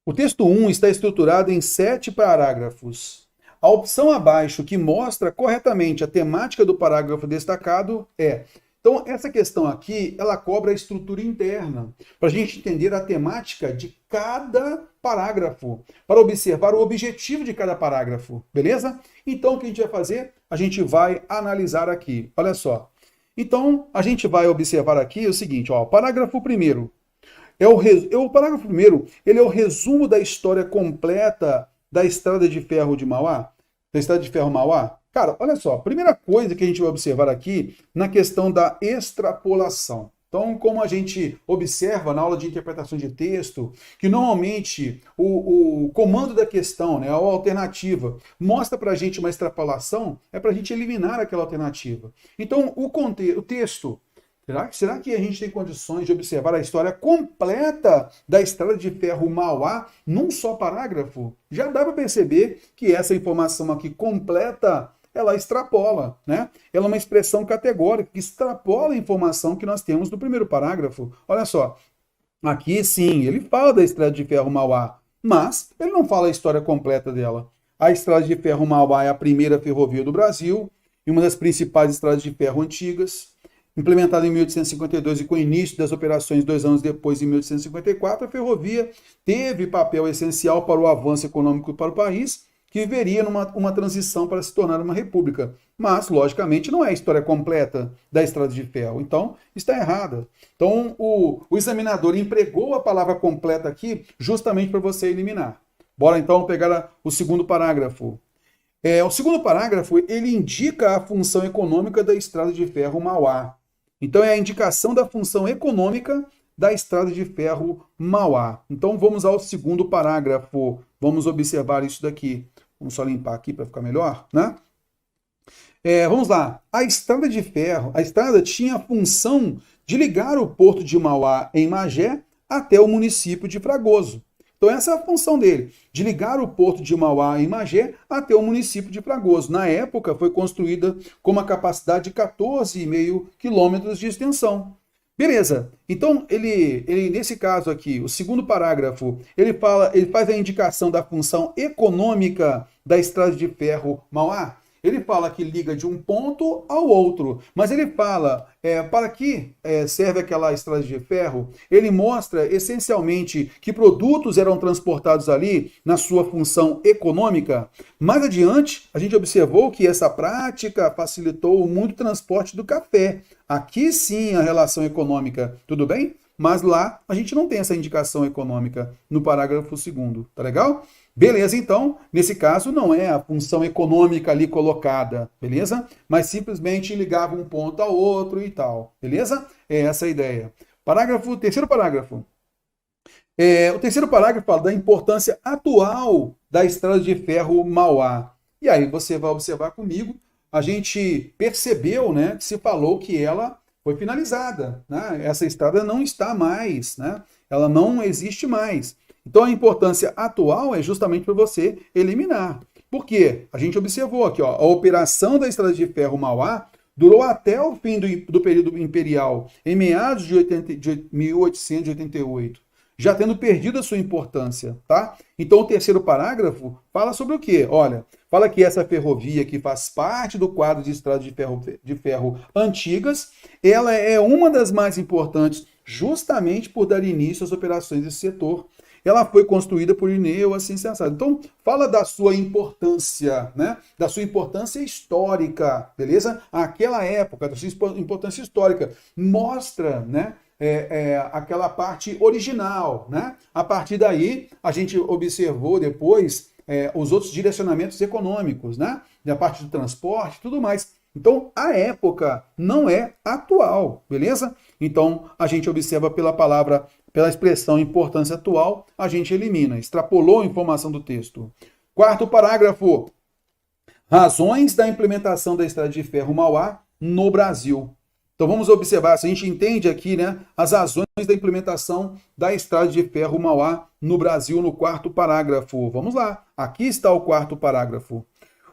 O texto 1 está estruturado em 7 parágrafos. A opção abaixo, que mostra corretamente a temática do parágrafo destacado, é... Então, essa questão aqui, ela cobra a estrutura interna, para a gente entender a temática de cada parágrafo, para observar o objetivo de cada parágrafo, beleza? Então, o que a gente vai fazer? A gente vai analisar aqui. Olha só. Então, a gente vai observar aqui o seguinte, ó, parágrafo primeiro. O parágrafo primeiro, ele é o resumo da história completa da Estrada de Ferro de Mauá, da Estrada de Ferro Mauá. Cara, olha só, primeira coisa que a gente vai observar aqui na questão da extrapolação. Então, como a gente observa na aula de interpretação de texto, que normalmente o comando da questão, né, a alternativa, mostra para a gente uma extrapolação, é para a gente eliminar aquela alternativa. Então, o texto, será que a gente tem condições de observar a história completa da Estrada de Ferro Mauá num só parágrafo? Já dá para perceber que essa informação aqui completa, ela extrapola, né? Ela é uma expressão categórica que extrapola a informação que nós temos no primeiro parágrafo. Olha só, aqui sim, ele fala da Estrada de Ferro Mauá, mas ele não fala a história completa dela. A Estrada de Ferro Mauá é a primeira ferrovia do Brasil e uma das principais estradas de ferro antigas. Implementada em 1852 e com o início das operações 2 anos depois, em 1854, a ferrovia teve papel essencial para o avanço econômico para o país, que viveria numa transição para se tornar uma república. Mas, logicamente, não é a história completa da Estrada de Ferro. Então, está errada. Então, o examinador empregou a palavra completa aqui justamente para você eliminar. Bora, então, pegar o segundo parágrafo. O segundo parágrafo, ele indica a função econômica da Estrada de Ferro Mauá. Então, é a indicação da função econômica da Estrada de Ferro Mauá. Então, vamos ao segundo parágrafo. Vamos observar isso daqui. Vamos só limpar aqui para ficar melhor, né? Vamos lá. A Estrada de Ferro, a estrada tinha a função de ligar o porto de Mauá, em Magé, até o município de Fragoso. Então, essa é a função dele, de ligar o porto de Mauá, em Magé, até o município de Fragoso. Na época, foi construída com uma capacidade de 14,5 quilômetros de extensão. Beleza. Então, ele nesse caso aqui, o segundo parágrafo, ele faz a indicação da função econômica da Estrada de Ferro Mauá. Ele fala que liga de um ponto ao outro, mas ele fala para que serve aquela estrada de ferro. Ele mostra essencialmente que produtos eram transportados ali na sua função econômica. Mais adiante, a gente observou que essa prática facilitou muito o transporte do café. Aqui sim a relação econômica, tudo bem? Mas lá a gente não tem essa indicação econômica no parágrafo 2º, tá legal? Beleza, então, nesse caso não é a função econômica ali colocada, beleza? Mas simplesmente ligava um ponto ao outro e tal, beleza? É essa a ideia. Terceiro parágrafo. O terceiro parágrafo fala da importância atual da Estrada de Ferro Mauá. E aí você vai observar comigo, a gente percebeu, né, que se falou que ela foi finalizada, né? Essa estrada não está mais, né? Ela não existe mais. Então a importância atual é justamente para você eliminar. Por quê? A gente observou aqui, ó, a operação da Estrada de Ferro Mauá durou até o fim do período imperial, em meados de 1888, já tendo perdido a sua importância, tá? Então o terceiro parágrafo fala sobre o quê? Olha, fala que essa ferrovia que faz parte do quadro de estradas de ferro antigas, ela é uma das mais importantes justamente por dar início às operações desse setor. Ela foi construída por Irineu, assim, sensado. Então, fala da sua importância, né? Da sua importância histórica, beleza? Aquela época, da sua importância histórica. Mostra, né? Aquela parte original, né? A partir daí, a gente observou depois os outros direcionamentos econômicos, né? Da parte do transporte, tudo mais. Então, a época não é atual, beleza? Então, a gente observa pela expressão importância atual, a gente elimina, extrapolou a informação do texto. Quarto parágrafo. Razões da implementação da Estrada de Ferro Mauá no Brasil. Então, vamos observar, se a gente entende aqui, né, as razões da implementação da Estrada de Ferro Mauá no Brasil no quarto parágrafo. Vamos lá, aqui está o quarto parágrafo.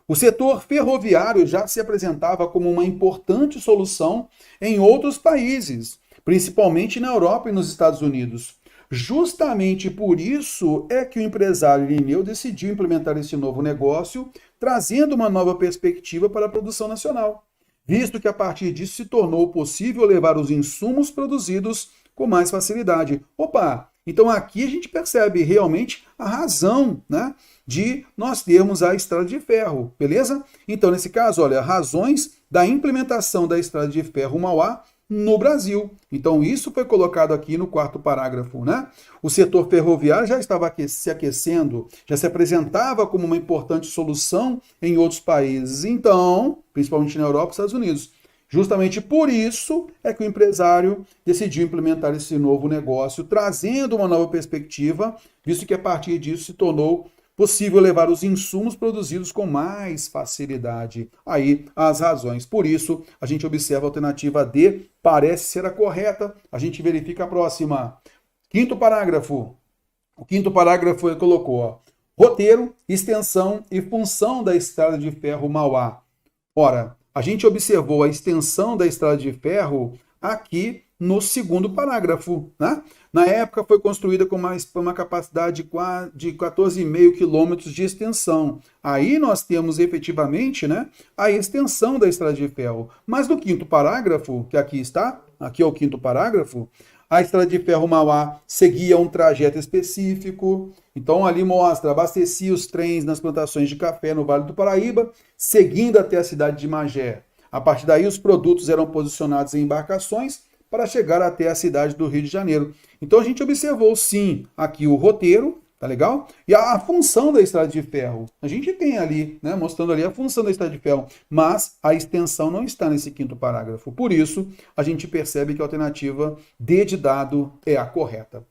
O setor ferroviário já se apresentava como uma importante solução em outros países, principalmente na Europa e nos Estados Unidos. Justamente por isso é que o empresário Irineu decidiu implementar esse novo negócio, trazendo uma nova perspectiva para a produção nacional, visto que a partir disso se tornou possível levar os insumos produzidos com mais facilidade. Opa! Então aqui a gente percebe realmente a razão, né, de nós termos a estrada de ferro, beleza? Então nesse caso, olha, razões da implementação da estrada de ferro Mauá no Brasil. Então isso foi colocado aqui no quarto parágrafo, né? O setor ferroviário já estava se aquecendo, já se apresentava como uma importante solução em outros países, então, principalmente na Europa e Estados Unidos. Justamente por isso é que o empresário decidiu implementar esse novo negócio, trazendo uma nova perspectiva, visto que a partir disso se tornou possível levar os insumos produzidos com mais facilidade. Aí as razões. Por isso, a gente observa a alternativa D, parece ser a correta. A gente verifica a próxima. Quinto parágrafo. O quinto parágrafo ele colocou, ó, roteiro, extensão e função da estrada de ferro Mauá. Ora, a gente observou a extensão da estrada de ferro aqui no segundo parágrafo, né? Na época foi construída com uma capacidade de 14,5 quilômetros de extensão. Aí nós temos efetivamente, né, a extensão da estrada de ferro. Mas no quinto parágrafo, que aqui está, aqui é o quinto parágrafo, a estrada de ferro Mauá seguia um trajeto específico. Então ali mostra, abastecia os trens nas plantações de café no Vale do Paraíba, seguindo até a cidade de Magé. A partir daí os produtos eram posicionados em embarcações para chegar até a cidade do Rio de Janeiro. Então a gente observou sim aqui o roteiro, tá legal? E a função da estrada de ferro. A gente tem ali, né, mostrando ali a função da estrada de ferro, mas a extensão não está nesse quinto parágrafo. Por isso, a gente percebe que a alternativa D de dado é a correta.